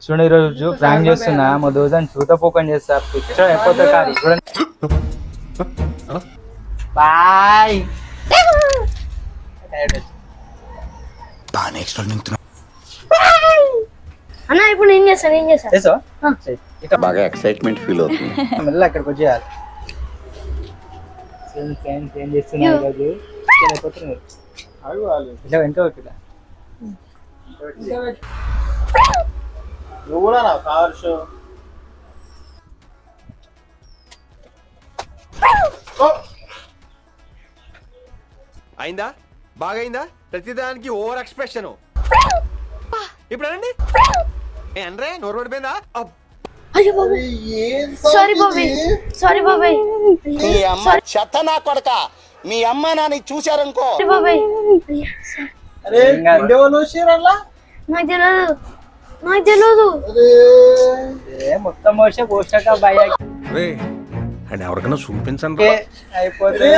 చూడండి ఈరోజు ప్రాంక్ చేస్తున్నా మా దోజన్ చూతపోకని చేస్తా పిక్చర్ అయిపోతే కాదు చూడండి బాయ్ అన్న ఇప్పుడు ఏం చేస్తా బాగా ఎక్సైట్మెంట్ ఫీల్ అవుతుంది. మళ్ళీ అక్కడికి వచ్చేయాలి ఏం చేస్తున్నా ఈరోజు ఇట్లా వెనక పెట్టిలా నువ్వు కూడా నా కార్ షో అయిందా బాగైందా ప్రతిదానికి ఓవర్ ఎక్స్ప్రెషన్ ఇప్పుడు అనండి అనరే నోరు పడిపోయిందా అయ్యో బాబాయ్ సారీ బాబాయ్ మీ అమ్మ చెత్త నా కొడక మీ అమ్మ నాని చూశారనుకో బాబాయ్ అరే ఇండేవాళ్ళు షీరల్లా నాకు తెలియదు మొత్తం మోసే పోషక భయ అండ్ ఎవరికైనా చూపించండి అయిపోతే